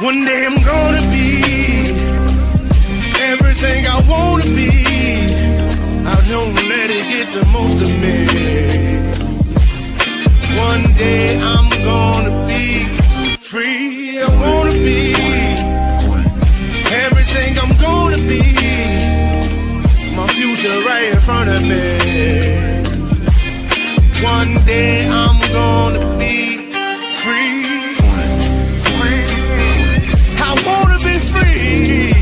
One day I'm gonna be everything I wanna be. I don't let it get the most of me. One day I'm gonna be free. I wanna be everything I'm gonna be. My future right in front of me. One day I'm gonna be free. I wanna be free.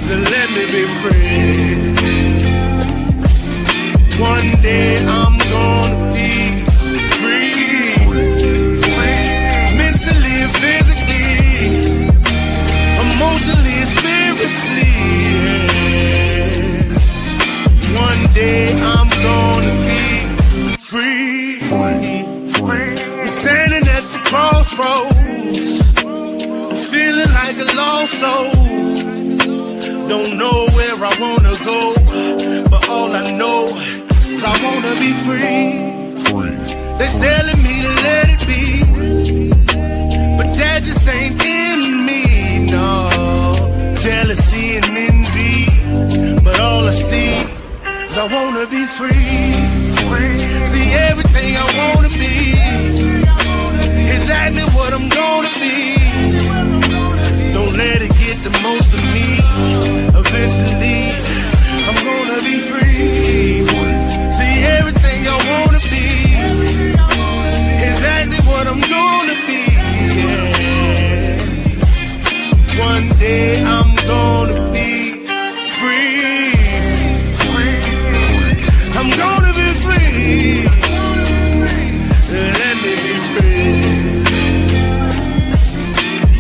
Then let me be free. One day I'm gonna be free. Mentally and physically, emotionally and spiritually. Yeah. One day I'm gonna be free. I'm standing at the crossroads, feeling like a lost soul. Don't know where I wanna go, but all I know is I wanna be free. They telling me to let it be, but that just ain't in me, no. Jealousy and envy, but all I see is I wanna be free. See everything I wanna be, exactly what I'm gonna be. Don't let it get the most of me. Eventually, I'm gonna be free. See everything I wanna be, exactly what I'm gonna be. Yeah. One day I'm gonna be free. I'm gonna be free. Let me be free.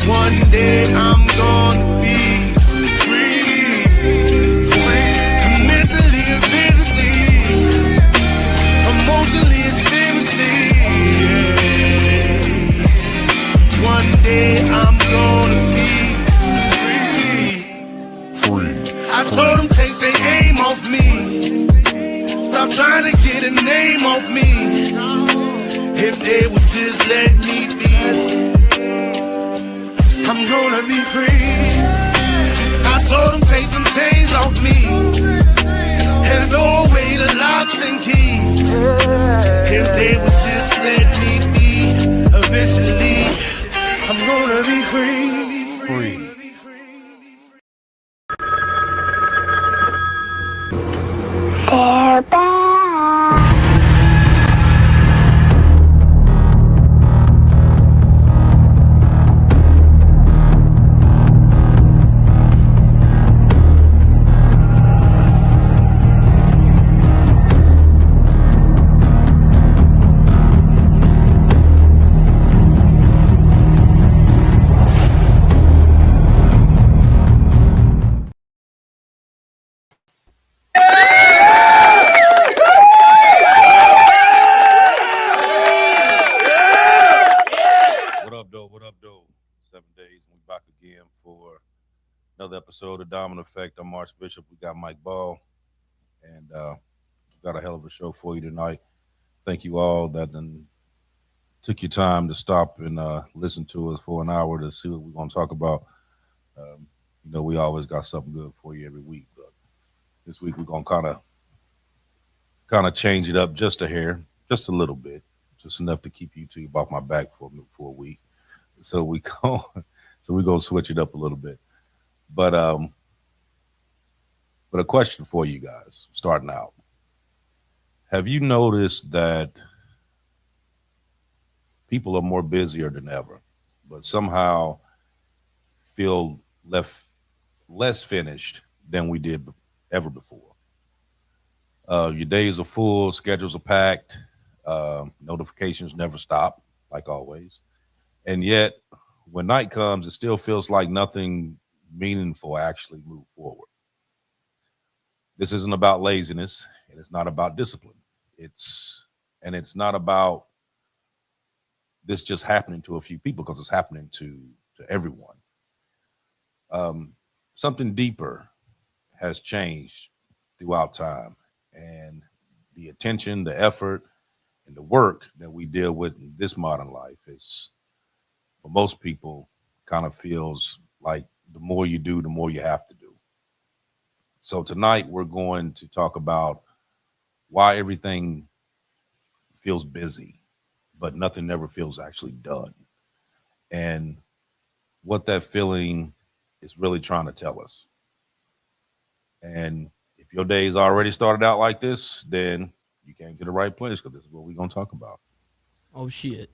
One day I'm gonna be free. Mentally and physically, emotionally and spiritually. Yeah. One day I'm gonna be free. I told them take their aim off me. Stop trying to get a name off me. If they would just let me be, I'm gonna be free. I told them take them chains off me and throw away the locks and keys. If they would just let me be, eventually I'm gonna be free. Free. They're back. Another episode of Dominant Effect. I'm Archbishop. We got Mike Ball, and got a hell of a show for you tonight. Thank you all that took your time to stop and listen to us for an hour to see what we're going to talk about. We always got something good for you every week, but this week we're going to kind of change it up just a hair, just a little bit, just enough to keep you two off my back for a week. So we're gonna switch it up a little bit. But a question for you guys, starting out. Have you noticed that people are more busier than ever, but somehow feel less finished than we did ever before? Your days are full, schedules are packed, notifications never stop, like always. And yet, when night comes, it still feels like nothing meaningful actually moved forward. This isn't about laziness, and it's not about discipline. It's not about this just happening to a few people, because it's happening to everyone. Something deeper has changed throughout time, and the attention, the effort, and the work that we deal with in this modern life is, for most people, kind of feels like the more you do, the more you have to do. So tonight we're going to talk about why everything feels busy, but nothing ever feels actually done. And what that feeling is really trying to tell us. And if your day's already started out like this, then you can't get the right place because this is what we're going to talk about. Oh shit.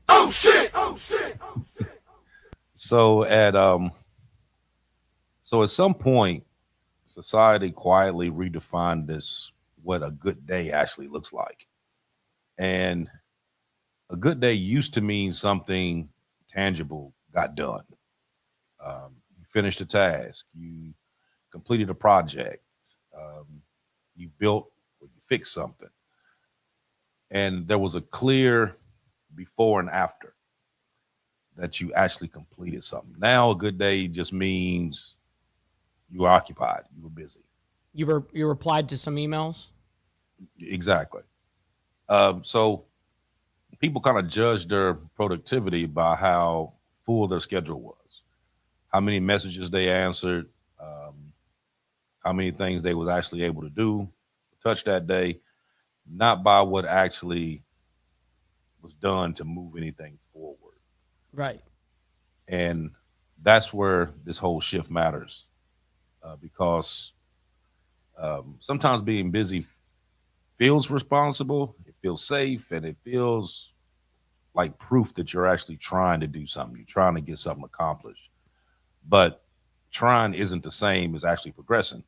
So at some point, society quietly redefined this what a good day actually looks like. And a good day used to mean something tangible got done. You finished a task, you completed a project, you built or you fixed something. And there was a clear before and after that you actually completed something. Now, a good day just means you were occupied, you were busy. You replied to some emails? Exactly. So people kind of judge their productivity by how full their schedule was, how many messages they answered, how many things they was actually able to do, touch that day, not by what actually was done to move anything forward. Right. And that's where this whole shift matters because sometimes being busy feels responsible, it feels safe, and it feels like proof that you're actually trying to do something. You're trying to get something accomplished. But trying isn't the same as actually progressing.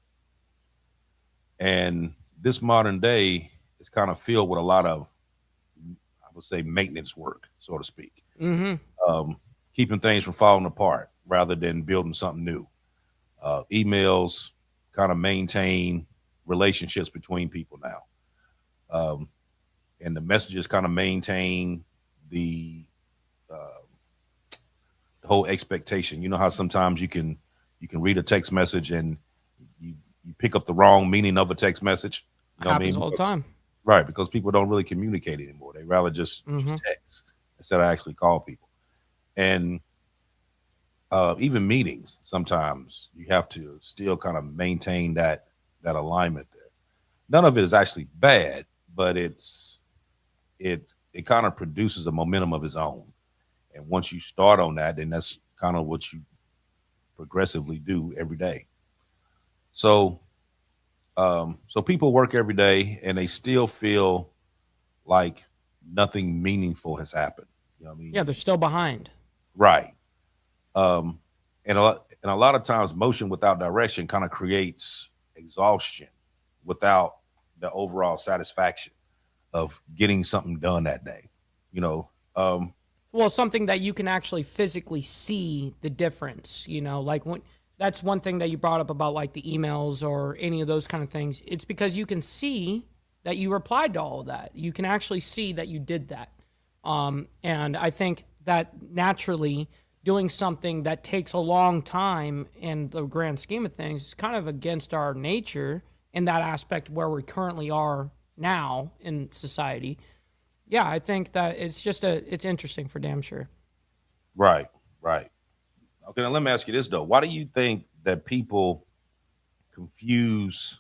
And this modern day is kind of filled with a lot of, I would say, maintenance work, so to speak. Mm-hmm. Keeping things from falling apart rather than building something new. Emails kind of maintain relationships between people now. Um, and the messages kind of maintain the whole expectation. You know how sometimes you can read a text message and you pick up the wrong meaning of a text message. You know what I Happens mean? all the time. Right, because people don't really communicate anymore. They rather just text instead of actually call people. And even meetings, sometimes you have to still kind of maintain that alignment there. None of it is actually bad, but it kind of produces a momentum of its own. And once you start on that, then that's kind of what you progressively do every day. So so people work every day and they still feel like nothing meaningful has happened. You know what I mean? Yeah, they're still behind. Right. Um, and a lot of times motion without direction kind of creates exhaustion without the overall satisfaction of getting something done that day. You know, Well, something that you can actually physically see the difference, like when that's one thing that you brought up about like the emails or any of those kind of things. It's because you can see that you replied to all of that. You can actually see that you did that. And I think that naturally doing something that takes a long time in the grand scheme of things is kind of against our nature in that aspect where we currently are now in society. Yeah, I think that it's interesting for damn sure. right, right. Okay, now let me ask you this though. Why do you think that people confuse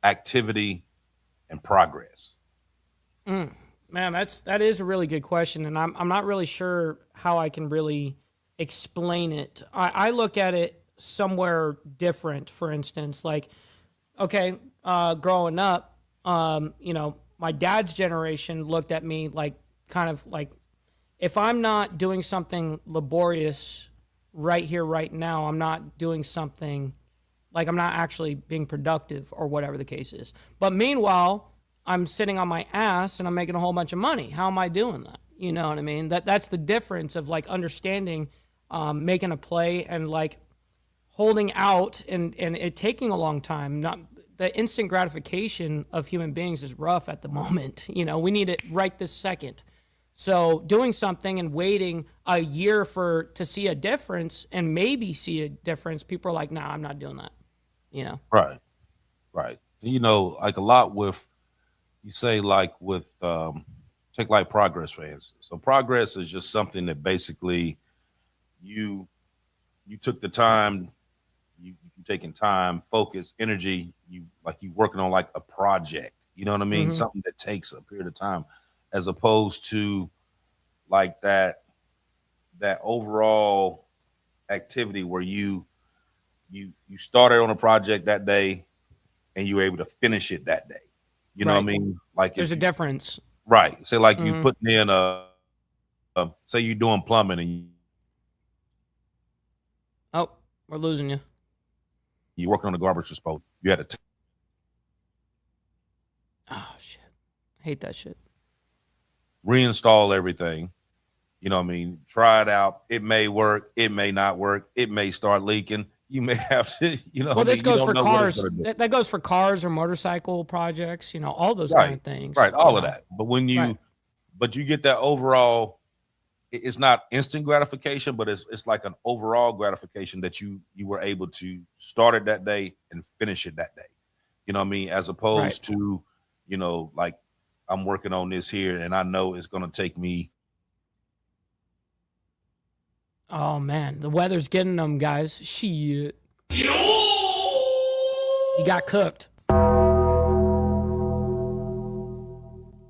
activity and progress? Man, that is a really good question, and I'm not really sure how I can really explain it. I look at it somewhere different. For instance, like okay, growing up, my dad's generation looked at me like kind of like if I'm not doing something laborious right here, right now, I'm not doing something like I'm not actually being productive or whatever the case is. But meanwhile, I'm sitting on my ass and I'm making a whole bunch of money. How am I doing that? You know what I mean? That's the difference of like understanding, making a play and like holding out and it taking a long time. Not the instant gratification of human beings is rough at the moment. We need it right this second. So doing something and waiting a year to see a difference and maybe see a difference, people are like, nah, I'm not doing that. Right, right. Like a lot with you say like with take like progress for instance. So progress is just something that basically you you took the time, you taking time, focus, energy, you working on like a project, you know what I mean? Something that takes a period of time, as opposed to like that overall activity where you started on a project that day and you were able to finish it that day. You know what I Right. mean? Like There's a difference. right. Say like you Mhm. putting in say you're doing plumbing and Oh, we're losing you. you're working on the garbage disposal. You had to Oh shit. Hate that shit. reinstall everything. You know what I mean? Try it out. It may work. It may not work. It may start leaking. You may have to, you know Well, what I this mean? You goes don't for know what it's cars. going to do. That goes for cars or motorcycle projects, all those kind Right. of things. Right. All of that. But Right. but you get that overall, it's not instant gratification, but it's like an overall gratification that you were able to start it that day and finish it that day. You know what I mean? As opposed to, like I'm working on this here and I know it's going to take me. Oh man, the weather's getting them, guys. Shit. He got cooked.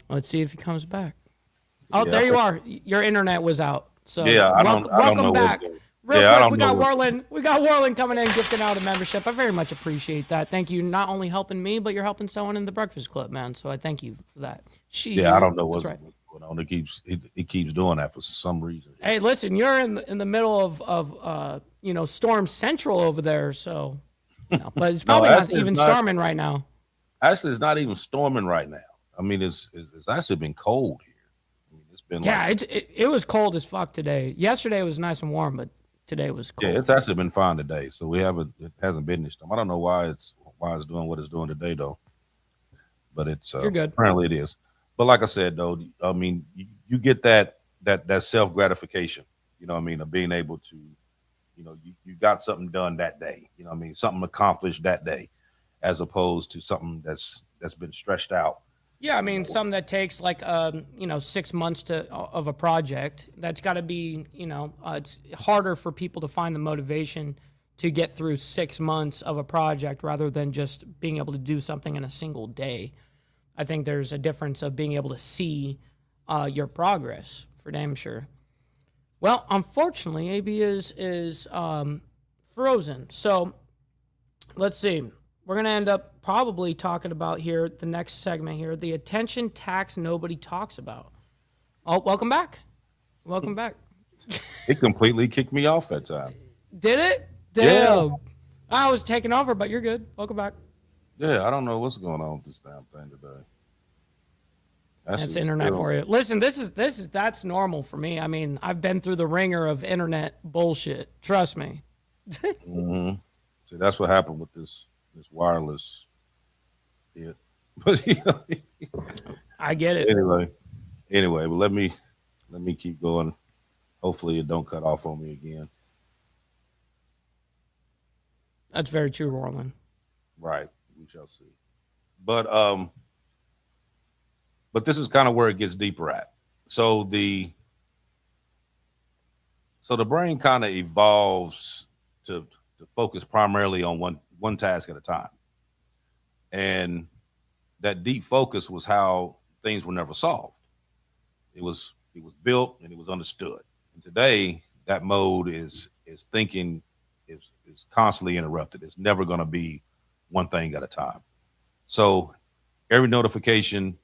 Let's see if he comes back. Oh, Yeah, there you are. Your internet was out. So Yeah, I don't welcome know back. what. Real Yeah, I quick, don't we know. got Warland. We got Warland coming in, gifting out a membership. I very much appreciate that. Thank you. Not only helping me, but you're helping someone in the Breakfast Club, man. So I thank you for that. Yeah, I don't know That's what's right. going on. It keeps doing that for some reason. Hey, listen, you're in the middle of Storm Central over there, so but it's probably not actually, even storming right now. Actually, it's not even storming right now. I mean, it's actually been cold here. I mean, it's been Yeah, like it was cold as fuck today. Yesterday was nice and warm, but today was cold. yeah, it's actually been fine today. So it hasn't been this storm. I don't know why it's doing what it's doing today though. But it's You're good. apparently it is. But like I said though, I mean, you get that self gratification. You know what I mean, of being able to, you got something done that day. You know what I mean, something accomplished that day, as opposed to something that's been stretched out. Yeah, I mean, something that takes like 6 months of a project. That's got to be it's harder for people to find the motivation to get through 6 months of a project rather than just being able to do something in a single day. I think there's a difference of being able to see your progress for damn sure. Well, unfortunately, AB is frozen. So let's see. We're going to end up probably talking about here, the next segment here, the attention tax nobody talks about. Oh, welcome back. Welcome back. It completely kicked me off that time. Did it? Damn. Yeah. I was taking over, but you're good. Welcome back. Yeah, I don't know what's going on with this damn thing today. That's internet for you. Listen, that's normal for me. I mean, I've been through the ringer of internet bullshit. Trust me. Mm-hmm. See, that's what happened with this wireless shit. But I get it. Anyway, well let me keep going. Hopefully it don't cut off on me again. That's very true, Roland. Right. We shall see. But this is kind of where it gets deeper at. So the brain kind of evolves to focus primarily on one task at a time. And that deep focus was how things were never solved. It was built and it was understood. And today that mode is thinking is constantly interrupted. It's never going to be one thing at a time. So every notification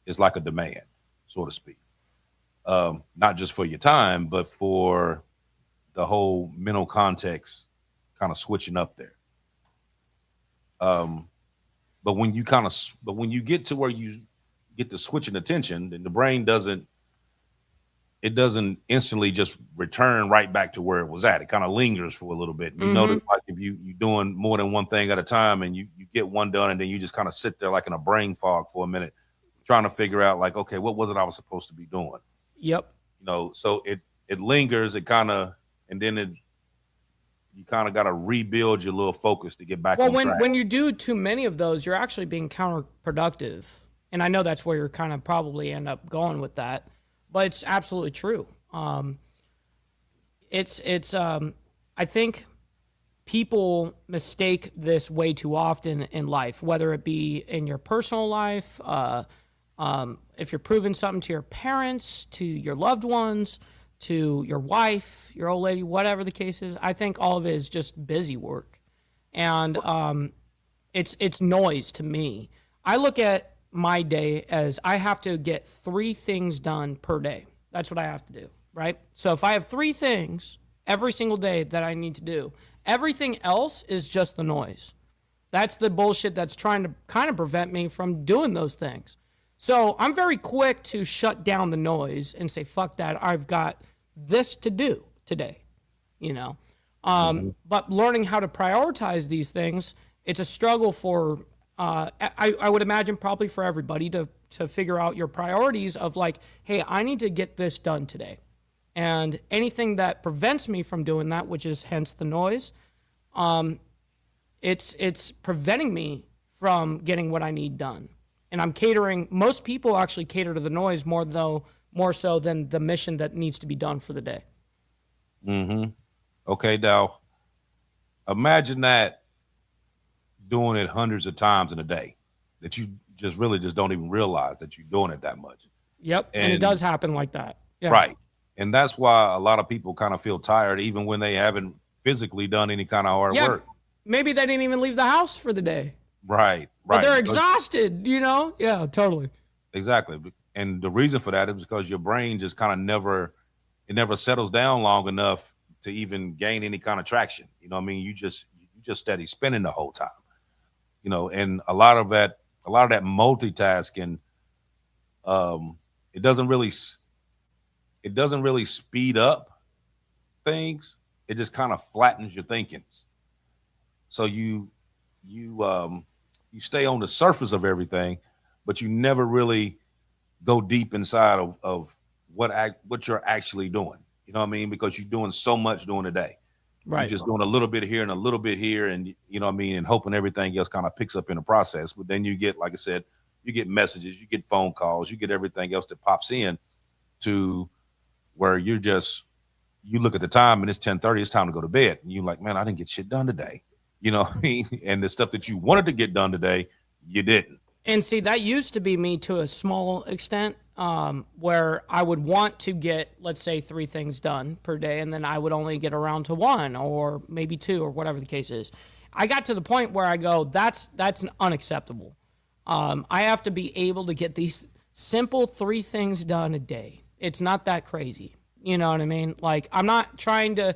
is like a demand, so to speak. Not just for your time, but for the whole mental context kind of switching up there. But when you get to where you get the switching attention, then the brain doesn't instantly just return right back to where it was at. It kind of lingers for a little bit. You notice like if you're doing more than one thing at a time and you get one done and then you just kind of sit there like in a brain fog for a minute, trying to figure out like, okay, what was it I was supposed to be doing? Yep. So it lingers, and then you kind of got to rebuild your little focus to get back on track. When you do too many of those, you're actually being counterproductive. And I know that's where you're kind of probably end up going with that, but it's absolutely true. I think people mistake this way too often in life, whether it be in your personal life, if you're proving something to your parents, to your loved ones, to your wife, your old lady, whatever the case is. I think all of it is just busy work, and it's noise to me. I look at my day as I have to get 3 things done per day. That's what I have to do, right? So if I have 3 things every single day that I need to do, everything else is just the noise. That's the bullshit that's trying to kind of prevent me from doing those things. So I'm very quick to shut down the noise and say, fuck that. I've got this to do today, you know? But learning how to prioritize these things, it's a struggle for, I would imagine probably for everybody to figure out your priorities of like, hey, I need to get this done today. And anything that prevents me from doing that, which is hence the noise, it's preventing me from getting what I need done. And I'm catering, most people actually cater to the noise more so than the mission that needs to be done for the day. Okay, now imagine that doing it hundreds of times in a day, that you just really just don't even realize that you're doing it that much. Yep, and it does happen like that. Yeah. Right. And that's why a lot of people kind of feel tired even when they haven't physically done any kind of hard work. Maybe they didn't even leave the house for the day. Right. But they're exhausted, you know? Yeah, totally. Exactly. And the reason for that is because your brain just kind of never settles down long enough to even gain any kind of traction. You know what I mean? You just steady spinning the whole time. You know, and a lot of that multitasking, it doesn't really speed up things. It just kind of flattens your thinking. So you stay on the surface of everything, but you never really go deep inside of what you're actually doing. You know what I mean? Because you're doing so much during the day. Right. You're just doing a little bit here and a little bit here, and you know what I mean, and hoping everything else kind of picks up in the process. But then you get, like I said, you get messages, you get phone calls, you get everything else that pops in to where you look at the time and it's 10:30, it's time to go to bed. And you're like, man, I didn't get shit done today. You know what I mean? And the stuff that you wanted to get done today, you didn't. And see, that used to be me to a small extent, where I would want to get, let's say, 3 things done per day, and then I would only get around to 1 or maybe 2 or whatever the case is. I got to the point where I go, that's unacceptable. I have to be able to get these simple 3 things done a day. It's not that crazy. You know what I mean? Like, I'm not trying to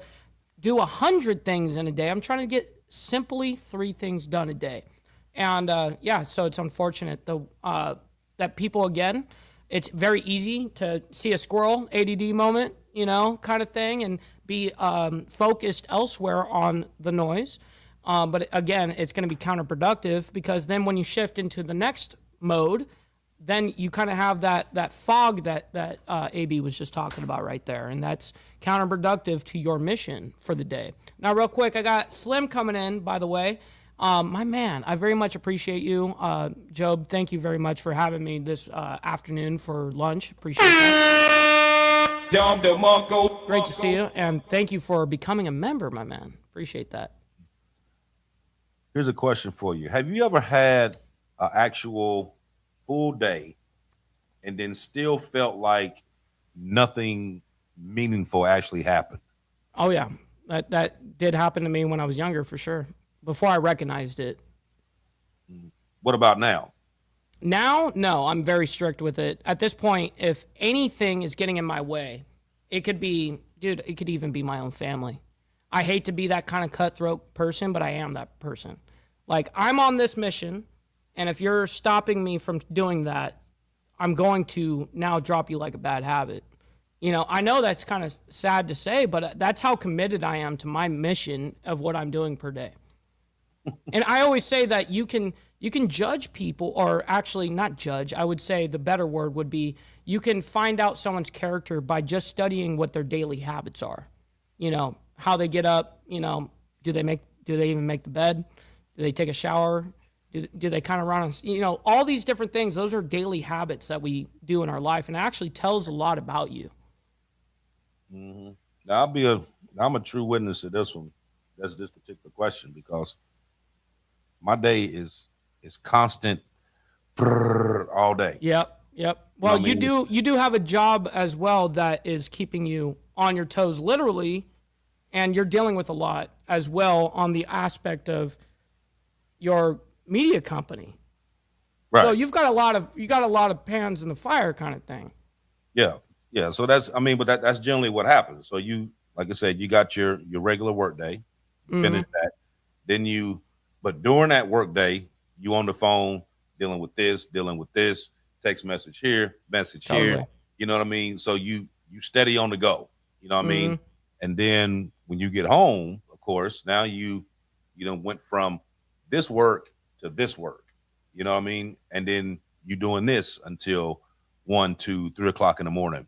do 100 things in a day. I'm trying to get simply 3 things done a day. And so it's unfortunate that people, again, it's very easy to see a squirrel, ADD moment, you know, kind of thing, and be focused elsewhere on the noise. But again, it's going to be counterproductive, because then when you shift into the next mode, then you kind of have that fog that AB was just talking about right there, and that's counterproductive to your mission for the day. Now, real quick, I got Slim coming in, by the way. My man, I very much appreciate you. Job, thank you very much for having me this afternoon for lunch. Appreciate that. Great to see you, and thank you for becoming a member, my man. Appreciate that. Here's a question for you. Have you ever had an actual full day and then still felt like nothing meaningful actually happened? Oh, yeah. That did happen to me when I was younger, for sure. Before I recognized it. What about now? Now, no, I'm very strict with it. At this point, if anything is getting in my way, it could even be my own family. I hate to be that kind of cutthroat person, but I am that person. Like, I'm on this mission, and if you're stopping me from doing that, I'm going to now drop you like a bad habit. You know, I know that's kind of sad to say, but that's how committed I am to my mission of what I'm doing per day. And I always say that you can judge people, or actually not judge. I would say the better word would be you can find out someone's character by just studying what their daily habits are. You know, how they get up, you know, do they even make the bed? Do they take a shower? Do they kind of run on, you know, all these different things. Those are daily habits that we do in our life, and it actually tells a lot about you. Mm-hmm. Now, I'm a true witness to this one. That's this particular question because my day is constant all day. Yep. Yep. You know Well, what I mean? you do have a job as well that is keeping you on your toes literally, and you're dealing with a lot as well on the aspect of your media company. So Right. you got a lot of pans in the fire kind of thing. Yeah. Yeah. So that's I mean, but that's generally what happens. So you like I said, you got your regular work day, you finish that, then you but during that work day, you on the phone dealing with this, text message here, Totally. you know what I mean? So you steady on the go, you know what I mean? And then when you get home, of course, now you know went from this work to this work, you know what I mean? And then you doing this until 1, 2, 3 o'clock in the morning, you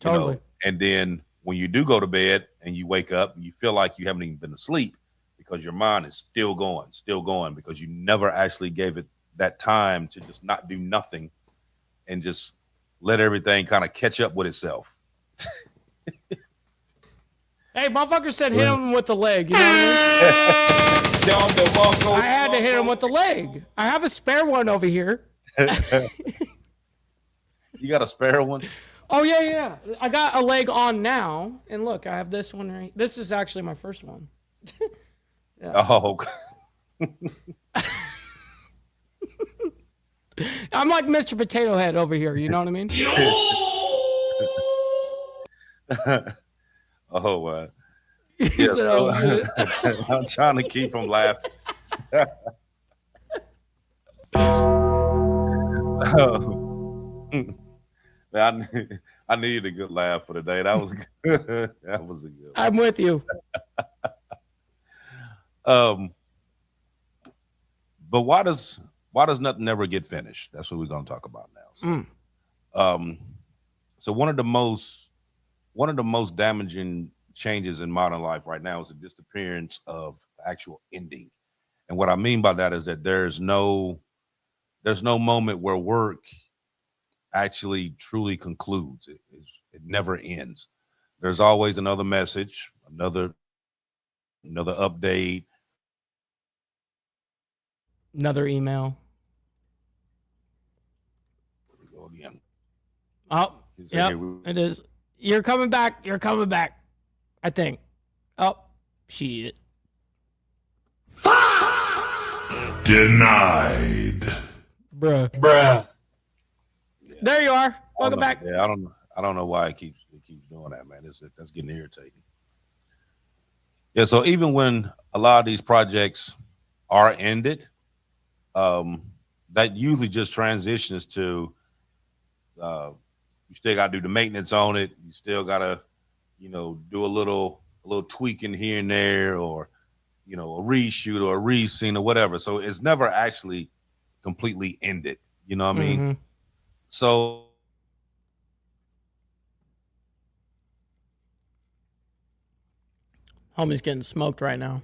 Totally. know, and then when you do go to bed and you wake up, you feel like you haven't even been asleep because your mind is still going because you never actually gave it that time to just not do nothing and just let everything kind of catch up with itself. Hey, motherfucker said hit him with the leg. You know what I mean? I had to hit him with the leg. I have a spare one over here. You got a spare one? Oh yeah, yeah. I got a leg on now, and look, I have this one right. This is actually my first one. Oh, I'm like Mr. Potato Head over here. You know what I mean? oh, wow. He Yeah, said, so, "Oh, I'm trying to keep from laughing. Man, I needed a good laugh for the day. That was good. That was a good one. I'm with you." Um, but why does nothing ever get finished? That's what we're gonna talk about now. Um, so one of the most damaging changes in modern life right now is the disappearance of actual ending. And what I mean by that is that there's no moment where work actually truly concludes. It never ends. There's always another message, another update. Another email. Here we go again. Oh, He said, yep, "Here we it is. You're coming back. You're coming back. I think. Oh, shit. Denied. Bruh. There you are. Welcome back. Yeah, I don't know why it keeps doing that, man. That's getting irritating. Yeah, so even when a lot of these projects are ended, that usually just transitions to you still got to do the maintenance on it. You still got to, you know, do a little tweaking here and there, or you know, a reshoot or a rescene or whatever. So it's never actually completely ended. You know what I mean? So Homie's getting smoked right now.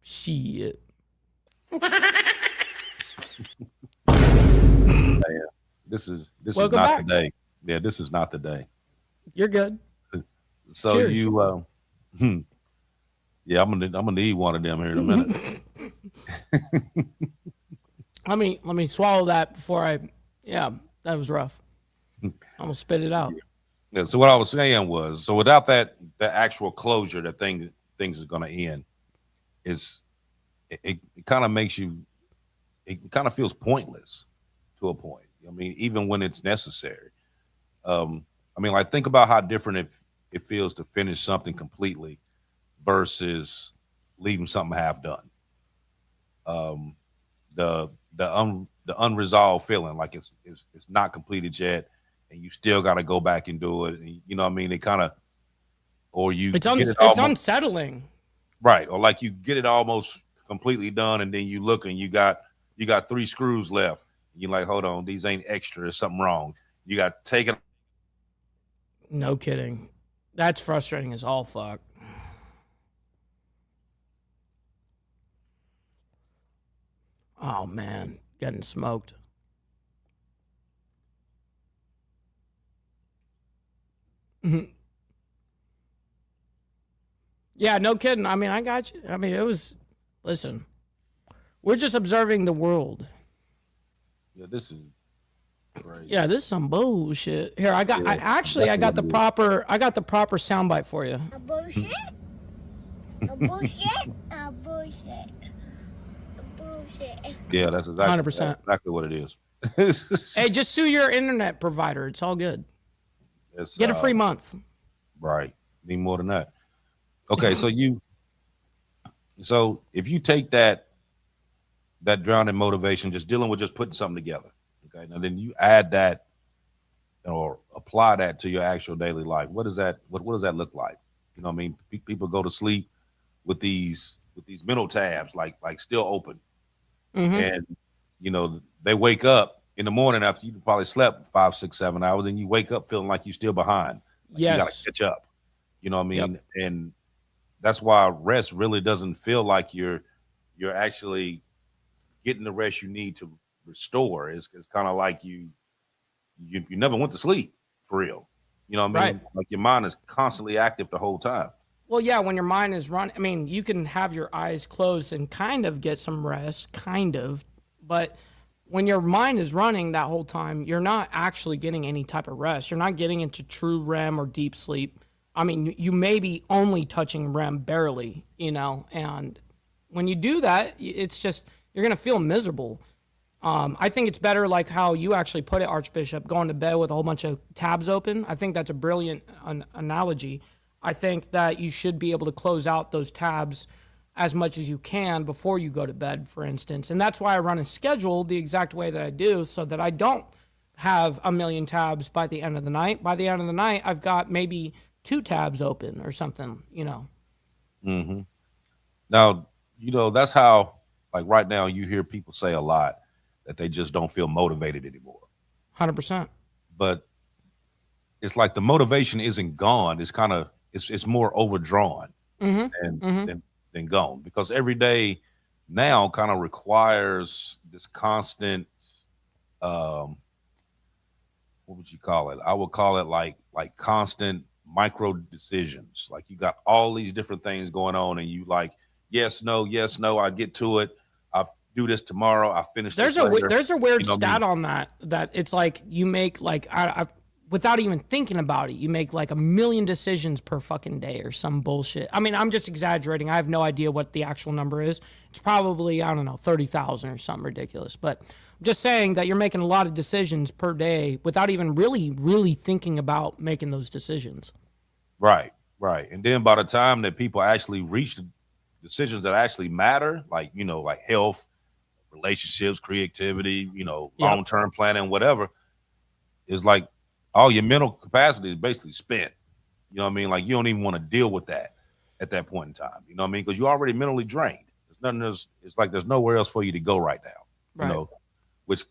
Shit. this is Welcome not back. the day. Yeah, this is not the day. You're good. So Cheers. you, yeah, I'm gonna need one of them here in a minute. Let me swallow that before I. Yeah, that was rough. I'm gonna spit it out. Yeah, so what I was saying was, so without the actual closure that things is going to end, is it kind of makes you, it kind of feels pointless to a point. I mean, even when it's necessary. I mean, like think about how different it feels to finish something completely versus leaving something half done. Um, the unresolved feeling like it's not completed yet, and you still got to go back and do it. And, you know what I mean? It kind of, or you get it It's almost unsettling. right, or like you get it almost completely done, and then you look and you got 3 screws left. You're like, hold on, these ain't extra. There's something wrong. You got to take it. No kidding. That's frustrating as all fuck. Oh man, getting smoked. Yeah, no kidding. I mean, I got you. I mean, listen, we're just observing the world. Yeah, this is crazy. Yeah, this is some bullshit. Here, Yeah, I got definitely I got the proper soundbite for you. A bullshit? A bullshit? A bullshit. A bullshit. yeah, that's exactly 100%. what it is. Hey, just sue your internet provider. It's all good. It's, Get a free month. right. Need more than that. Okay, so if you take that drowning motivation, just dealing with just putting something together, okay, and then you add that or apply that to your actual daily life, what does that look like? You know what I mean? People go to sleep with these mental tabs like still open, and they wake up in the morning after you probably slept 5, 6, 7 hours, and you wake up feeling like you're still behind, like you got to Yes. catch up. You know what I mean? Yep. And that's why rest really doesn't feel like you're actually getting the rest you need to restore. It's kind of like you never went to sleep for real. You know what I mean? Right. Like your mind is constantly active the whole time. Well, yeah, when your mind is running, I mean, you can have your eyes closed and kind of get some rest, kind of, but when your mind is running that whole time, you're not actually getting any type of rest. You're not getting into true REM or deep sleep. I mean, you may be only touching REM barely, and when you do that, it's just, you're going to feel miserable. I think it's better like how you actually put it, Archbishop, going to bed with a whole bunch of tabs open. I think that's a brilliant analogy. I think that you should be able to close out those tabs as much as you can before you go to bed, for instance. And that's why I run a schedule the exact way that I do, so that I don't have a million tabs by the end of the night. By the end of the night, I've got maybe 2 tabs open or something, Now, that's how, like right now, you hear people say a lot that they just don't feel motivated anymore. 100%. But it's like the motivation isn't gone. It's kind of it's more overdrawn than gone, because every day now kind of requires this constant what would you call it? I would call it like constant micro decisions. Like you got all these different things going on, and you like yes, no, yes, no. I get to it. I do this tomorrow. I finish this later. There's a weird You know what I stat mean? on that it's like you make like without even thinking about it, you make like 1 million decisions per fucking day or some bullshit. I mean, I'm just exaggerating. I have no idea what the actual number is. It's probably, I don't know, 30,000 or something ridiculous. But I'm just saying that you're making a lot of decisions per day without even really thinking about making those decisions. Right, right. And then by the time that people actually reach the decisions that actually matter, like like health, relationships, creativity, Yep. long-term planning, whatever, is like all your mental capacity is basically spent. You know what I mean? Like you don't even want to deal with that at that point in time. You know what I mean? Because you're already mentally drained. It's like there's nowhere else for you to go right now. Right. Which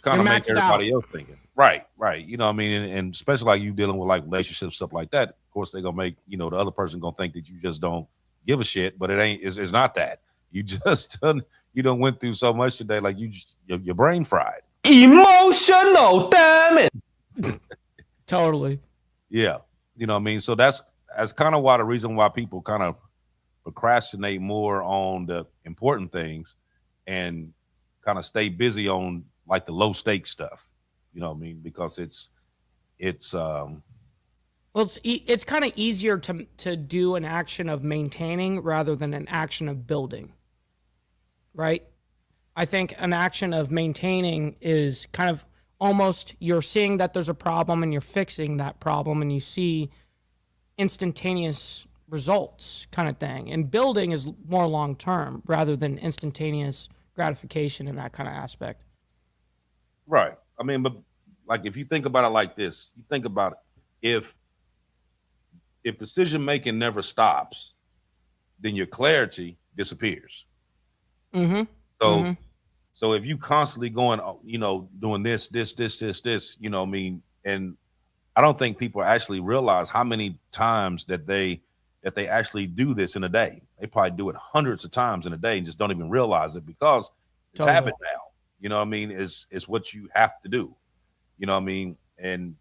kind You're of make maxed everybody out. else thinking. Right, right. You know what I mean? And especially like you dealing with like relationships, stuff like that. Of course, they're gonna make, the other person gonna think that you just don't give a shit, but it ain't, it's not that. You just done went through so much today, like your brain fried. Emotional, damn it. Totally. Yeah. You know what I mean? So that's kind of why the reason why people kind of procrastinate more on the important things and kind of stay busy on like the low stake stuff. You know what I mean? Because it's Well, it's kind of easier to do an action of maintaining rather than an action of building, right? I think an action of maintaining is kind of almost you're seeing that there's a problem and you're fixing that problem and you see instantaneous results kind of thing. And building is more long term rather than instantaneous gratification in that kind of aspect. right. I mean, but like if you think about it like this, you think about it, if decision making never stops, then your clarity disappears. Mm-hmm. So so if you constantly going, doing this, you know what I mean, and I don't think people actually realize how many times that they actually do this in a day. They probably do it hundreds of times in a day and just don't even realize it because it's Totally. habit now. You know what I mean? It's what you have to do. You know what I mean? And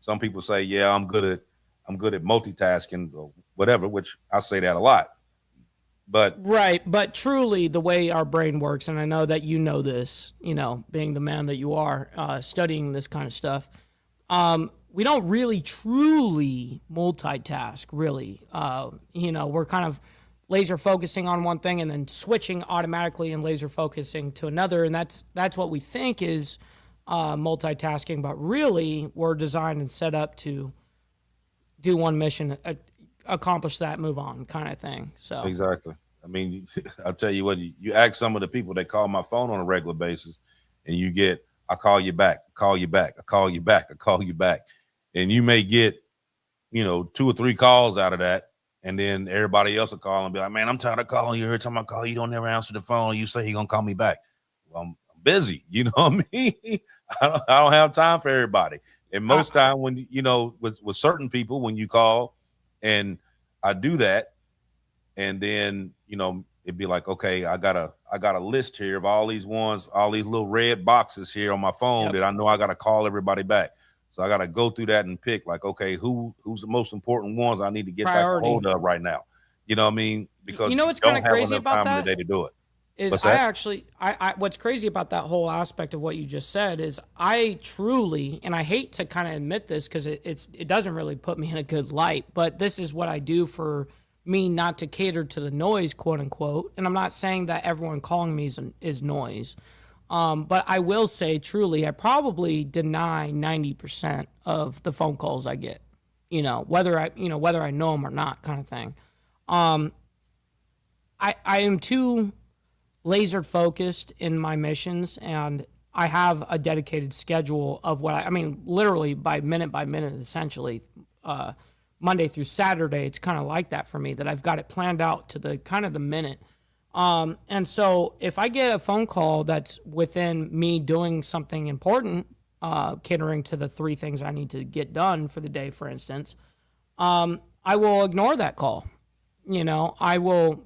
some people say, yeah, I'm good at multitasking or whatever, which I say that a lot. But Right, but truly the way our brain works, and I know that you know this, being the man that you are, studying this kind of stuff, we don't really truly multitask, really. We're kind of laser focusing on one thing and then switching automatically and laser focusing to another, and that's what we think is multitasking, but really we're designed and set up to do one mission, accomplish that, move on, kind of thing. So exactly. I mean, I'll tell you what, you ask some of the people that call my phone on a regular basis, and you get, I call you back, call you back, I call you back, I call you back. And you may get, 2 or 3 calls out of that. And then everybody else will call and be like, man, I'm tired of calling you. Every time I call you, don't never answer the phone. You say you're going to call me back. Well, I'm busy. You know what I mean? I don't have time for everybody. And most time when, with certain people, when you call and I do that, and then, it'd be like, okay, I got a list here of all these ones, all these little red boxes here on my phone that I know I got to call everybody back. So I got to go through that and pick like, okay, who's the most important ones I need to get back a hold of right now. You know what I mean? Because what's kind of crazy about that? In the day to do it. Is what's crazy about that whole aspect of what you just said is I truly, and I hate to kind of admit this because it doesn't really put me in a good light, but this is what I do for me not to cater to the noise, quote unquote. And I'm not saying that everyone calling me is noise. But I will say truly, I probably deny 90% of the phone calls I get, whether I know them or not, kind of thing. I am too laser focused in my missions, and I have a dedicated schedule of literally by minute, essentially, Monday through Saturday. It's kind of like that for me, that I've got it planned out to the kind of the minute. And so if I get a phone call that's within me doing something important, catering to the 3 things I need to get done for the day, for instance, I will ignore that call. I will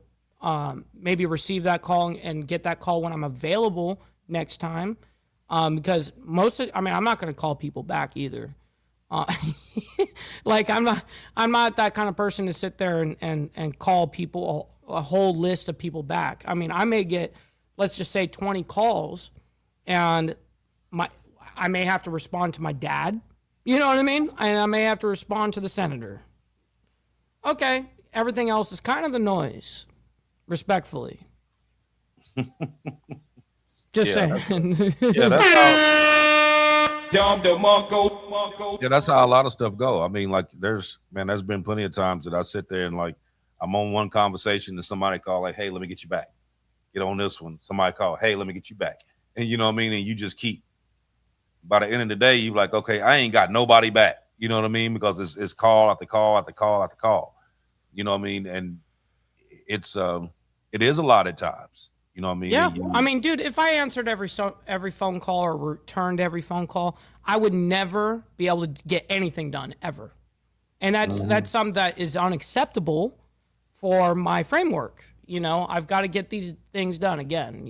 maybe receive that call and get that call when I'm available next time. Because I'm not going to call people back either. Like I'm not that kind of person to sit there and call people a whole list of people back. I mean, I may get, let's just say 20 calls, and I may have to respond to my dad. You know what I mean? And I may have to respond to the senator. Okay, everything else is kind of the noise, respectfully. Just saying. That's how a lot of stuff go. I mean, like there's been plenty of times that I sit there and like I'm on one conversation and somebody call like, hey, let me get you back. Get on this one. Somebody call, hey, let me get you back. And you know what I mean? And you just keep, by the end of the day, you like, okay, I ain't got nobody back. You know what I mean? Because it's call after call after call after call. You know what I mean? And it is a lot at times. You know what I mean? Yeah. I mean, dude, if I answered every phone call or returned every phone call, I would never be able to get anything done ever. And that's something that is unacceptable for my framework. I've got to get these things done again,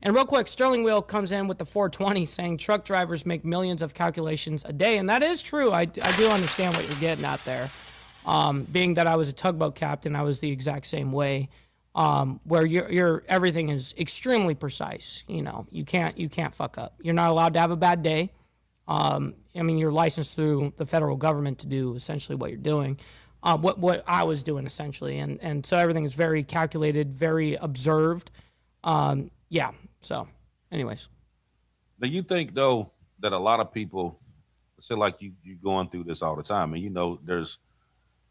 And real quick, Sterling Wheel comes in with the 420 saying truck drivers make millions of calculations a day. And that is true. I do understand what you're getting at there. Being that I was a tugboat captain, I was the exact same way. Where your everything is extremely precise. You can't fuck up. You're not allowed to have a bad day. You're licensed through the federal government to do essentially what you're doing. What I was doing essentially, and so everything is very calculated, very observed. So, anyways. Do you think though that a lot of people say like you going through this all the time, and there's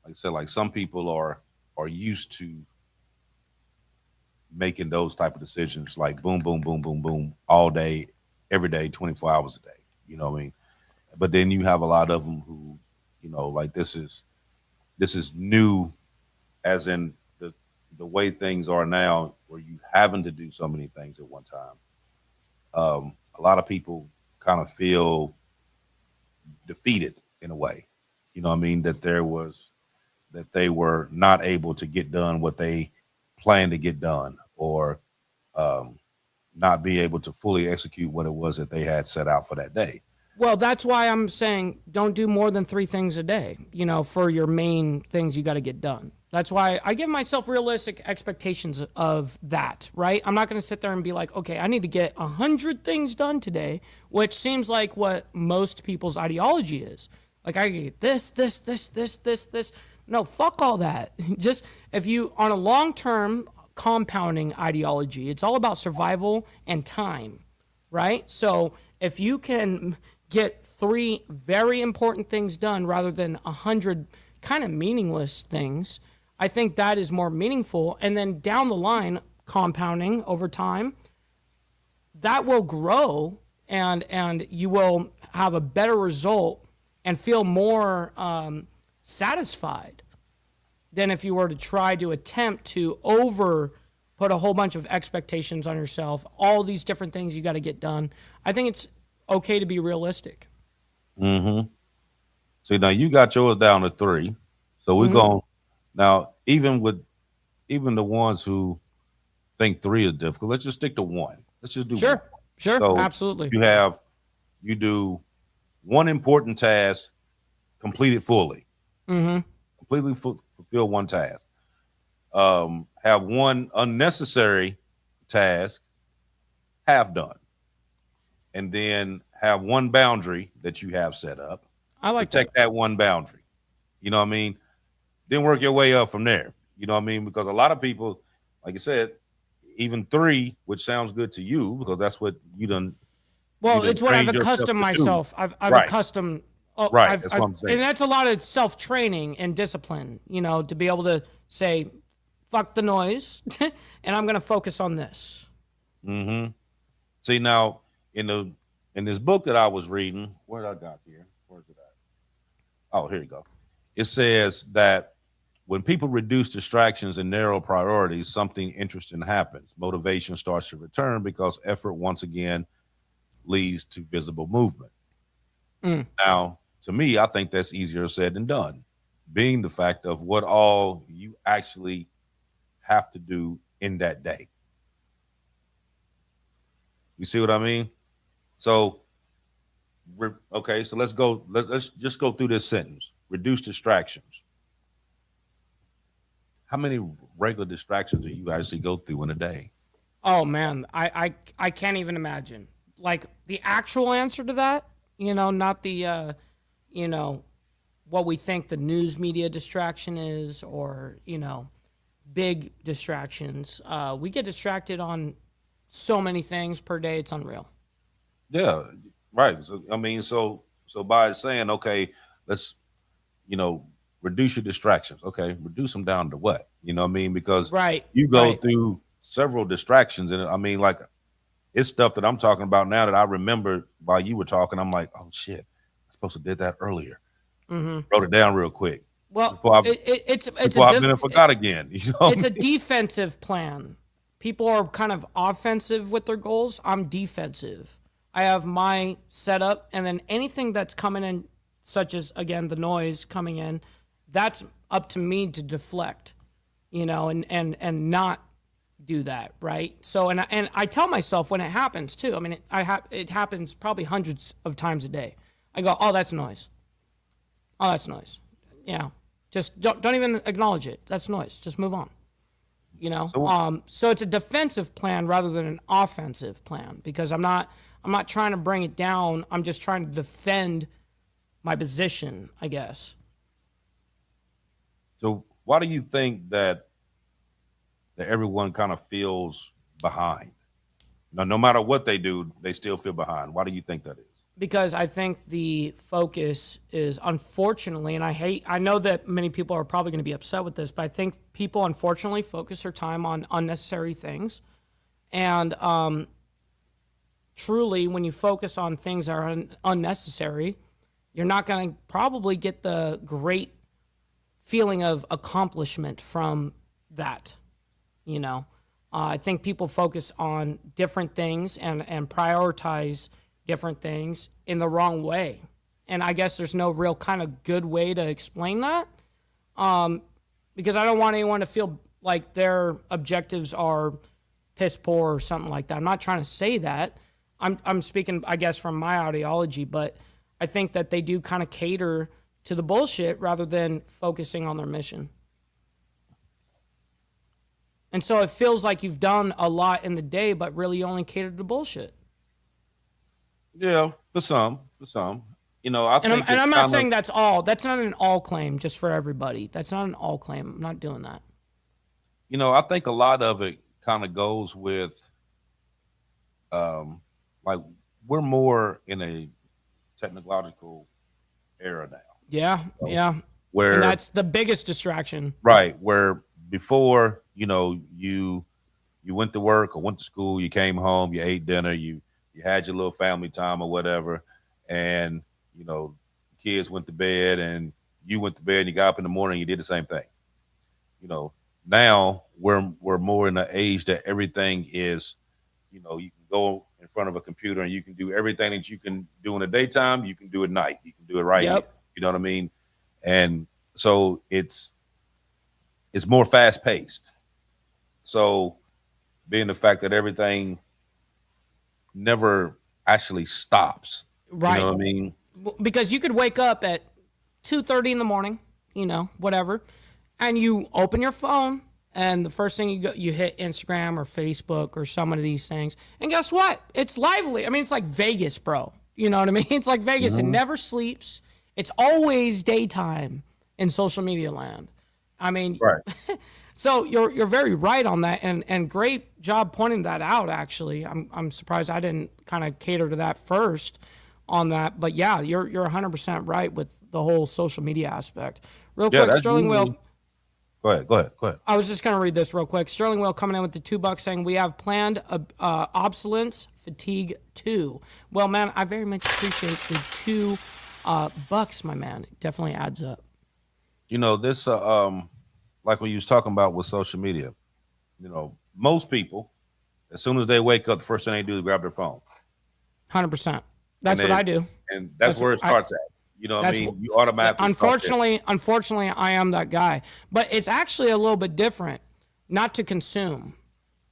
like I said, like some people are used to making those type of decisions, like boom, boom, boom, boom, boom, all day, every day, 24 hours a day. You know what I mean? But then you have a lot of them who, like this is new, as in the way things are now, where you having to do so many things at one time. A lot of people kind of feel defeated in a way. You know what I mean? That they were not able to get done what they planned to get done, or not be able to fully execute what it was that they had set out for that day. Well, that's why I'm saying don't do more than 3 things a day, for your main things you got to get done. That's why I give myself realistic expectations of that, right? I'm not going to sit there and be like, okay, I need to get 100 things done today, which seems like what most people's ideology is. Like, I get this. No, fuck all that. Just if you, on a long term compounding ideology, it's all about survival and time, right? So if you can get 3 very important things done rather than 100 kind of meaningless things, I think that is more meaningful. And then down the line, compounding over time, that will grow and you will have a better result and feel more satisfied than if you were to try to attempt to put a whole bunch of expectations on yourself, all these different things you got to get done. I think it's okay to be realistic. Mm-hmm. See, now you got yours down to 3. So we're going now, even the ones who think 3 is difficult, let's just stick to 1. Let's just do 1. Sure, So absolutely. you do 1 important task, complete it fully. Completely fulfill 1 task. Have 1 unnecessary task half done. And then have 1 boundary that you have set up. I like Protect that 1 boundary. You know what I mean? Then work your way up from there. You know what I mean? Because a lot of people, like I said, even 3, which sounds good to you because that's what you done. Well, you it's what I've trained yourself accustomed to do. myself. I've Right. accustomed. Right, that's what I'm saying. And that's a lot of self-training and discipline, to be able to say, fuck the noise, and I'm going to focus on this. Mm-hmm. See, now, in this book that I was reading, where did I got here? Where's it at? Oh, here you go. It says that when people reduce distractions and narrow priorities, something interesting happens. Motivation starts to return because effort once again leads to visible movement. Now, to me, I think that's easier said than done, being the fact of what all you actually have to do in that day. You see what I mean? So, okay, so let's go. Let's just go through this sentence. Reduce distractions. How many regular distractions do you actually go through in a day? Oh man, I can't even imagine. Like the actual answer to that, not the what we think the news media distraction is, or big distractions. We get distracted on so many things per day, it's unreal. Yeah, right. So I mean, so by saying, okay, let's reduce your distractions. Okay, reduce them down to what? You know what I mean? Because Right. you go Right. through several distractions, and I mean, like it's stuff that I'm talking about now that I remember while you were talking. I'm like, oh shit, I supposed to did that earlier. Wrote it down real quick Well, before I it's before I been and forgot again. You know, it's a defensive plan. People are kind of offensive with their goals. I'm defensive. I have my setup, and then anything that's coming in, such as again the noise coming in, that's up to me to deflect, and not do that, right? So and I tell myself when it happens too. I mean, it happens probably hundreds of times a day. I go, oh, that's noise. Oh, that's noise. Yeah, just don't even acknowledge it. That's noise. Just move on. So it's a defensive plan rather than an offensive plan because I'm not trying to bring it down. I'm just trying to defend my position, I guess. so why do you think that everyone kind of feels behind? Now, no matter what they do, they still feel behind. Why do you think that is? Because I think the focus is unfortunately, and I know that many people are probably going to be upset with this, but I think people unfortunately focus their time on unnecessary things. And truly, when you focus on things that are unnecessary, you're not going to probably get the great feeling of accomplishment from that. I think people focus on different things and prioritize different things in the wrong way. And I guess there's no real kind of good way to explain that because I don't want anyone to feel like their objectives are piss poor or something like that. I'm not trying to say that. I'm speaking, I guess, from my ideology, but I think that they do kind of cater to the bullshit rather than focusing on their mission. And so it feels like you've done a lot in the day, but really you only catered to bullshit. Yeah, for some. You know, I And think I'm it's not kind saying of, that's all. That's not an all claim just for everybody. That's not an all claim. I'm not doing that. you know, I think a lot of it kind of goes with, like we're more in a technological era now, Yeah, yeah. And where that's the biggest distraction. right, where before, you know, you went to work or went to school, you came home, you ate dinner, you had your little family time or whatever, and you know, kids went to bed and you went to bed and you got up in the morning, you did the same thing. You know, now we're more in the age that everything is, you know, you can go in front of a computer and you can do everything that you can do in the daytime, you can do at night. You can do it right here. Yep. You know what I mean? And so it's more fast paced. So being the fact that everything never actually stops. Right. You know what I mean? Because you could wake up at 2:30 in the morning, whatever, and you open your phone and the first thing you hit Instagram or Facebook or some of these things. And guess what? It's lively. I mean, it's like Vegas, bro. You know what I mean? It's like Vegas. It never sleeps. It's always daytime in social media land. I mean, Right. so you're very right on that, and great job pointing that out. Actually, I'm surprised I didn't kind of cater to that first on that. But yeah, you're 100% right with the whole social media aspect. Real Yeah, quick, that's Sterling usually- Will. Go ahead. I was just gonna read this real quick. Sterling Will coming in with the $2 saying we have planned obsolescence fatigue 2. Well, man, I very much appreciate the $2, my man. It definitely adds up. You know, this like when you was talking about with social media, you know, most people, as soon as they wake up, the first thing they do is grab their phone. 100%. That's And what then- I do. And that's where it starts at. You know what I that's mean? You automatically start there. Unfortunately, I am that guy. But it's actually a little bit different, not to consume,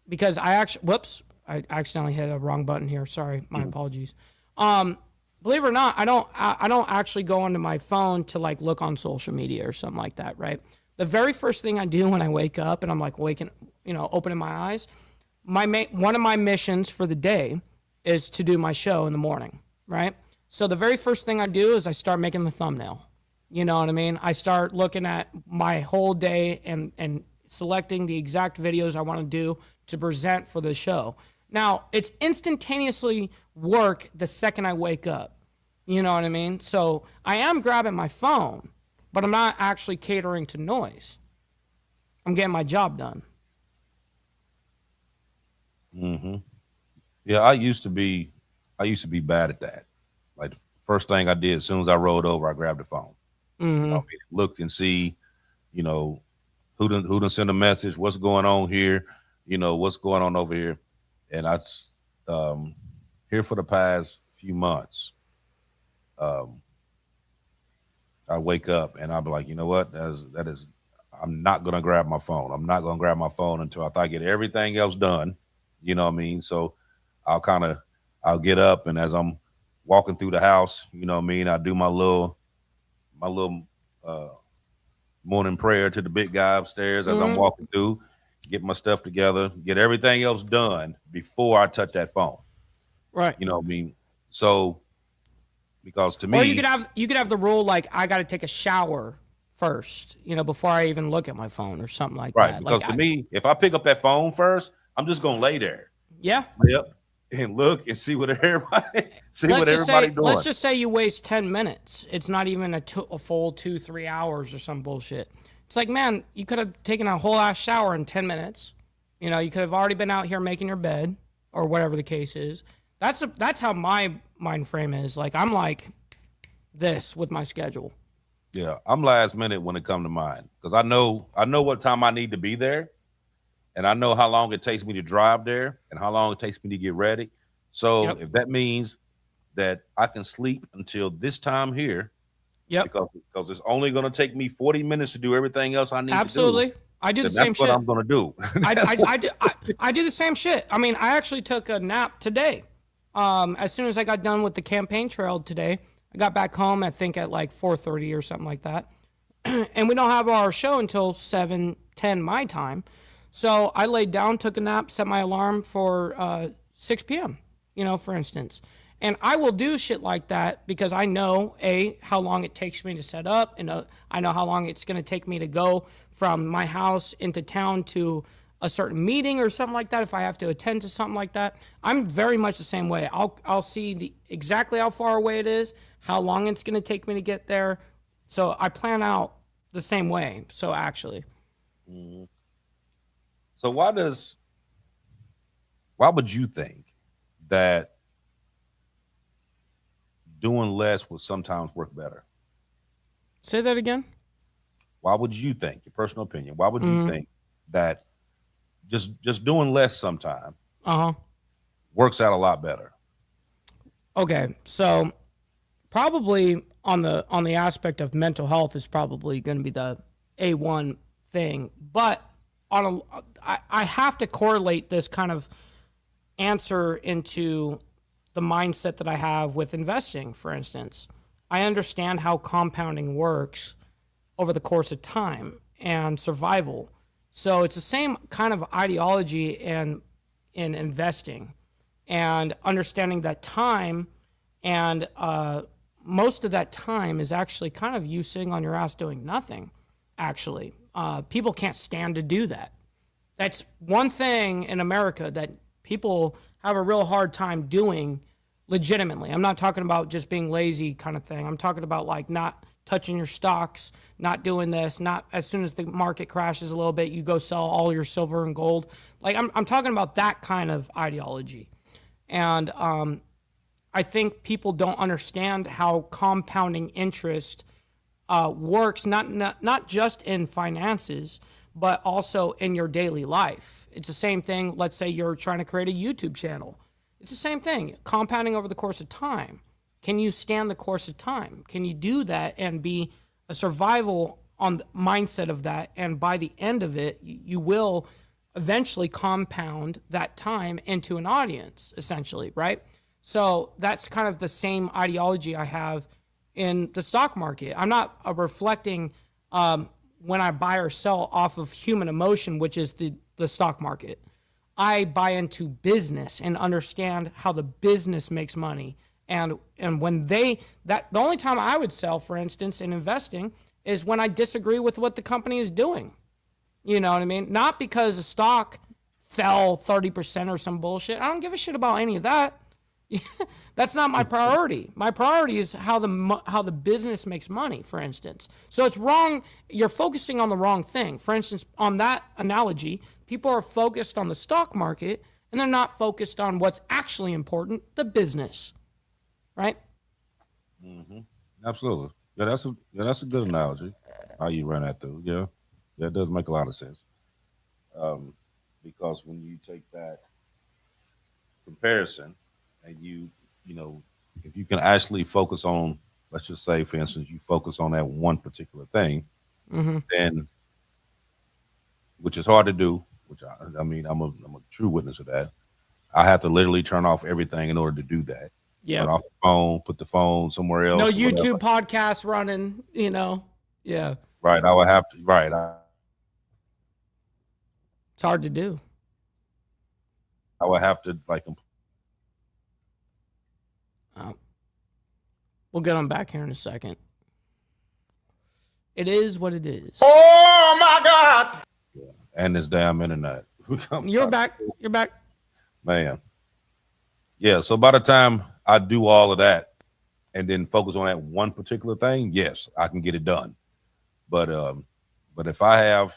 because I accidentally hit a wrong button here. Sorry, my apologies. Believe it or not, I don't actually go onto my phone to like look on social media or something like that. Right. The very first thing I do when I wake up and I'm like opening my eyes, one of my missions for the day is to do my show in the morning. Right. So the very first thing I do is I start making the thumbnail. You know what I mean? I start looking at my whole day and selecting the exact videos I want to do to present for the show. Now, it's instantaneously work the second I wake up. You know what I mean? So I am grabbing my phone, but I'm not actually catering to noise. I'm getting my job done. Yeah, I used to be bad at that. Like the first thing I did as soon as I rolled over, I grabbed the phone. You know, I looked and see, you know, who done send a message, what's going on here, you know, what's going on over here. And I here for the past few months, I wake up and I'll be like, you know what? That is I'm not gonna grab my phone. I'm not gonna grab my phone until I get everything else done. You know what I mean? So I'll get up, and as I'm walking through the house, you know what I mean, I do my little morning prayer to the big guy upstairs as I'm walking through, get my stuff together, get everything else done before I touch that phone. Right. You know what I mean? So because to me, Or you could have the rule like I got to take a shower first, before I even look at my phone or something like right, that. because Like to me, if I pick up that phone first, I'm just gonna lay there. yeah. Yep. And look and see what everybody doing. Let's just say you waste 10 minutes. It's not even a full 2-3 hours or some bullshit. It's like, man, you could have taken a whole ass shower in 10 minutes. You could have already been out here making your bed or whatever the case is. That's how my mind frame is. Like, I'm like this with my schedule. Yeah, I'm last minute when it comes to mine because I know what time I need to be there, and I know how long it takes me to drive there and how long it takes me to get ready. So Yep. if that means that I can sleep until this time here, Yep. because it's only going to take me 40 minutes to do everything else I need Absolutely. to do. I do the then same that's what shit. I'm going to do. I do the same shit. I mean, I actually took a nap today. As soon as I got done with the campaign trail today, I got back home, I think at like 4:30 or something like that. And we don't have our show until 7:10 my time. So I laid down, took a nap, set my alarm for 6 p.m., for instance. And I will do shit like that because I know, A, how long it takes me to set up, and I know how long it's going to take me to go from my house into town to a certain meeting or something like that if I have to attend to something like that. I'm very much the same way. I'll see exactly how far away it is, how long it's going to take me to get there. So I plan out the same way. So actually. So why would you think that doing less would sometimes work better? Say that again. Why would you think, your personal opinion, why would you think that just doing less sometime works out a lot better? Okay, so probably on the aspect of mental health is probably going to be the A1 thing, but I have to correlate this kind of answer into the mindset that I have with investing. For instance, I understand how compounding works over the course of time and survival. So it's the same kind of ideology in investing, and understanding that time and most of that time is actually kind of you sitting on your ass doing nothing. Actually, people can't stand to do that. That's one thing in America that people have a real hard time doing legitimately. I'm not talking about just being lazy kind of thing. I'm talking about like not touching your stocks, not doing this, not as soon as the market crashes a little bit, you go sell all your silver and gold. Like I'm talking about that kind of ideology. And I think people don't understand how compounding interest works, not just in finances, but also in your daily life. It's the same thing. Let's say you're trying to create a YouTube channel. It's the same thing, compounding over the course of time. Can you stand the course of time? Can you do that and be a survival on the mindset of that? And by the end of it, you will eventually compound that time into an audience, essentially, right? So that's kind of the same ideology I have in the stock market. I'm not reflecting when I buy or sell off of human emotion, which is the stock market. I buy into business and understand how the business makes money. And when the only time I would sell, for instance, in investing is when I disagree with what the company is doing. You know what I mean? Not because the stock fell 30% or some bullshit. I don't give a shit about any of that. That's not my priority. My priority is how the business makes money, for instance. So it's wrong. You're focusing on the wrong thing. For instance, on that analogy, people are focused on the stock market and they're not focused on what's actually important, the business. Right? Mm-hmm. Absolutely. Yeah, that's a good analogy. How you run that through. Yeah, that does make a lot of sense. Because when you take that comparison and you know, if you can actually focus on, let's just say, for instance, you focus on that one particular thing, then, which is hard to do, which I mean, I'm a true witness of that. I have to literally turn off everything in order to do that. Yeah. Turn off the phone, put the phone somewhere else. No YouTube podcasts running, Yeah. Right. I would have to, right. It's hard to do. I would have to We'll get on back here in a second. It is what it is. Oh my God! Yeah. And this damn internet. You're back. You're back. Man. Yeah. So by the time I do all of that and then focus on that one particular thing, yes, I can get it done. But if I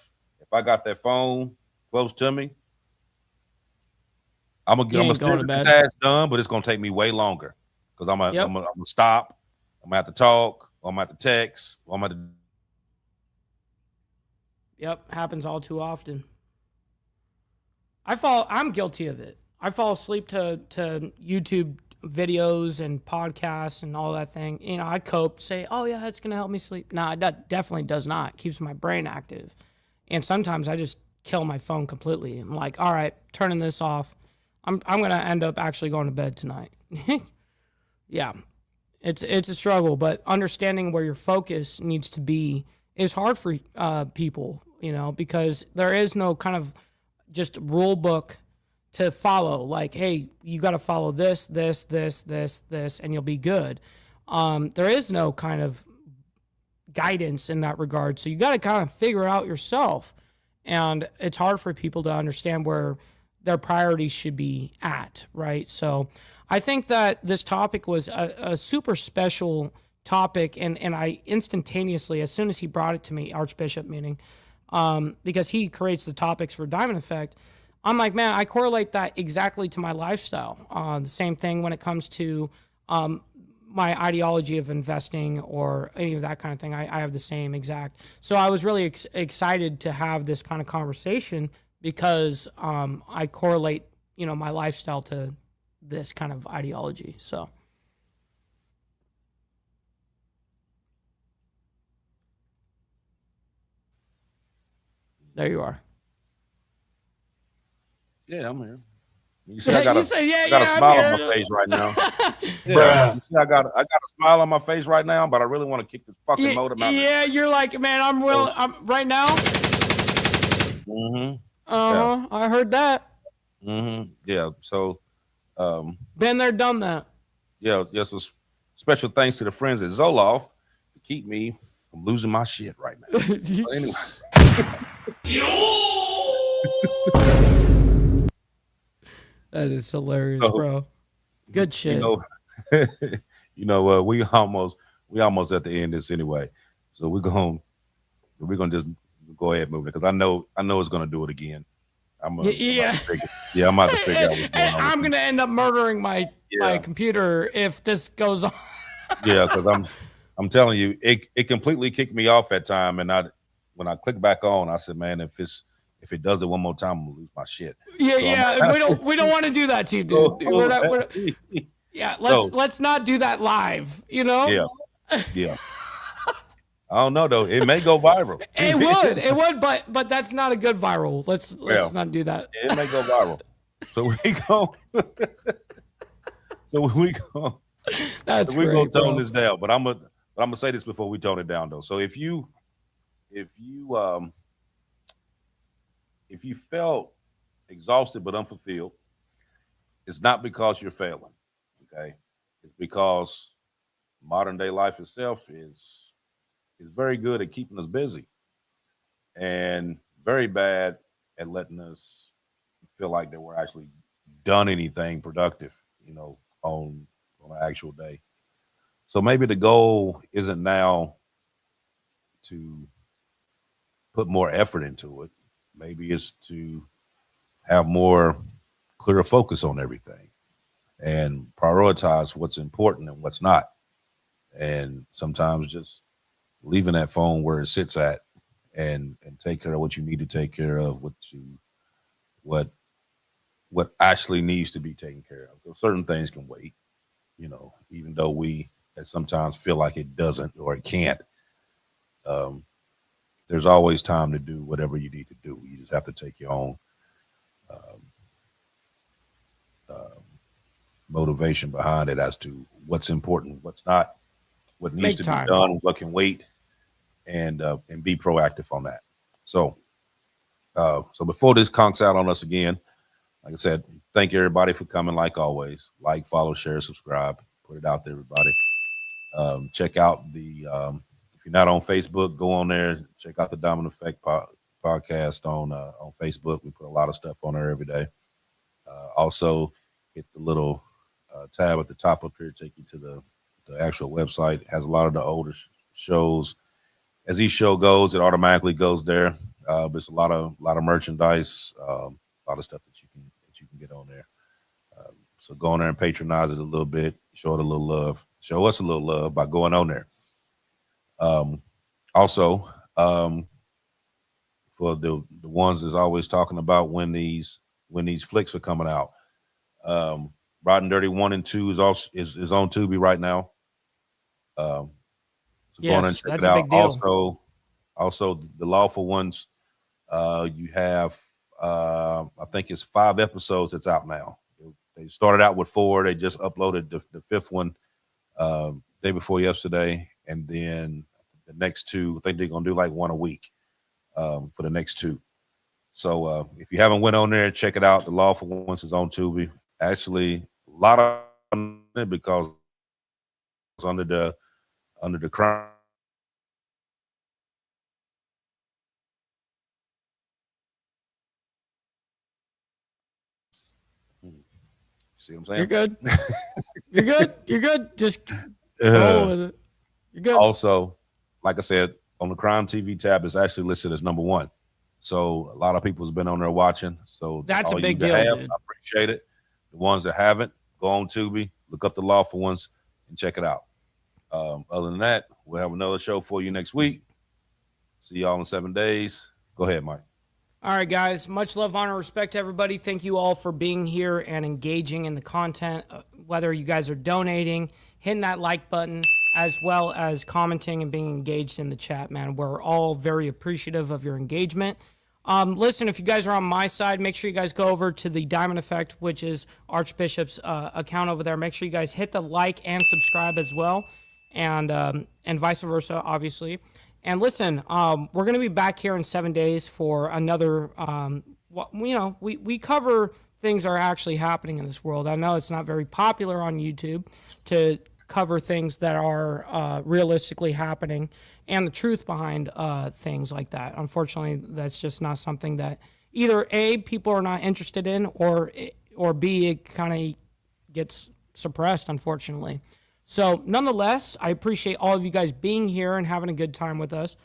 got that phone close to me, I'm gonna still get the task done, but it's gonna take me way longer because I'm gonna stop. I'm gonna have to talk. Or I'm gonna have to text. Or I'm gonna have to. Yep, happens all too often. I'm guilty of it. I fall asleep to YouTube videos and podcasts and all that thing. I cope, say, oh yeah, it's gonna help me sleep. No, that definitely does not. It keeps my brain active. And sometimes I just kill my phone completely. I'm like, all right, turning this off. I'm gonna end up actually going to bed tonight. Yeah, it's a struggle, but understanding where your focus needs to be is hard for people, because there is no kind of just rule book to follow. Like, hey, you got to follow this, this, this, this, this, and you'll be good. There is no kind of guidance in that regard, so you got to kind of figure out yourself, and it's hard for people to understand where their priorities should be at, right? So I think that this topic was a super special topic, and I instantaneously, as soon as he brought it to me, Archbishop meaning, because he creates the topics for Diamond Effect, I'm like, man, I correlate that exactly to my lifestyle. The same thing when it comes to my ideology of investing or any of that kind of thing. I have the same exact. So I was really excited to have this kind of conversation because I correlate, my lifestyle to this kind of ideology. So there you are. Yeah, I'm here. You see, I got a I'm smile here. on my face right now. Yeah, you see, I got a smile on my face right now, but I really want to kick this fucking modem out. Yeah, you're like, man, I'm right now. Mm-hmm. Yeah. I heard that. Mm-hmm. Yeah. So, been there, done that. Yeah. Yes. So special thanks to the friends at Zoloft to keep me from losing my shit right now. But anyway. That is hilarious, bro. Good shit. We almost at the end of this anyway. So we're gonna just go ahead and move it because I know it's gonna do it again. I'm about to figure out what's going on. I'm gonna end up murdering my computer if this goes on. Yeah, because I'm telling you, it completely kicked me off that time, and when I click back on, I said, man, if it does it one more time, I'm gonna lose my shit. We don't want to do that to you, dude. Let's not do that live. Yeah. I don't know though. It may go viral. It would, but that's not a good viral. Let's not do that. It may go viral. So we go. That's we're great, gonna tone bro. this down. But I'm gonna say this before we tone it down though. So if you felt exhausted but unfulfilled, it's not because you're failing. Okay, it's because modern day life itself is very good at keeping us busy and very bad at letting us feel like that we're actually done anything productive, on an actual day. So maybe the goal isn't now to put more effort into it. Maybe it's to have more clear focus on everything and prioritize what's important and what's not. And sometimes just leaving that phone where it sits at and take care of what you need to take care of, what actually needs to be taken care of. So certain things can wait, even though we sometimes feel like it doesn't or it can't. There's always time to do whatever you need to do. You just have to take your own motivation behind it as to what's important, what's not, what needs to be done, what can wait, and be proactive on that. So before this conks out on us again, like I said, thank you everybody for coming. Like always, like, follow, share, subscribe, put it out there, everybody. Check out the if you're not on Facebook, go on there. Check out the Diamond Effect podcast on Facebook. We put a lot of stuff on there every day. Also, hit the little tab at the top up here, take you to the actual website. It has a lot of the older shows. As each show goes, it automatically goes there. There's a lot of merchandise, a lot of stuff that you can get on there. So go on there and patronize it a little bit. Show it a little love. Show us a little love by going on there. Also, for the ones that's always talking about when these flicks are coming out, Rod and Dirty 1 and 2 is on Tubi right now. So go on and check it out. Also the Lawful Ones. You have I think it's 5 episodes that's out now. They started out with 4. They just uploaded the 5th one day before yesterday, and then the next 2. I think they're gonna do like 1 a week for the next 2. So if you haven't went on there, check it out. The Lawful Ones is on Tubi. Actually, a lot of it because it's under the crime. See what I'm saying? You're good. You're good. You're good. Just roll with it. You're good. Also, like I said, on the Crime TV tab, it's actually listed as number 1. So a lot of people's been on there watching. So That's all a big you deal, have, dude. I appreciate it. The ones that haven't, go on Tubi, look up the Lawful Ones, and check it out. Other than that, we'll have another show for you next week. See y'all in 7 days. Go ahead, Mike. All right, guys. Much love, honor, respect to everybody. Thank you all for being here and engaging in the content, whether you guys are donating, hitting that like button, as well as commenting and being engaged in the chat, man. We're all very appreciative of your engagement. Listen, if you guys are on my side, make sure you guys go over to the Diamond Effect, which is Archbishop's account over there. Make sure you guys hit the like and subscribe as well, and vice versa, obviously. And listen, we're going to be back here in 7 days for another, we cover things that are actually happening in this world. I know it's not very popular on YouTube to cover things that are realistically happening and the truth behind things like that. Unfortunately, that's just not something that either A, people are not interested in, or B, it kind of gets suppressed, unfortunately. So nonetheless, I appreciate all of you guys being here and having a good time with us.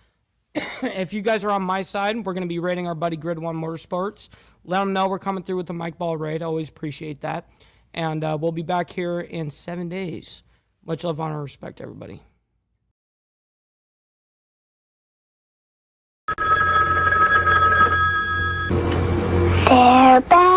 If you guys are on my side, we're going to be rating our buddy Grid One Motorsports. Let them know we're coming through with the Mike Ball raid. I always appreciate that. And we'll be back here in 7 days. Much love, honor, and respect, everybody. Bye.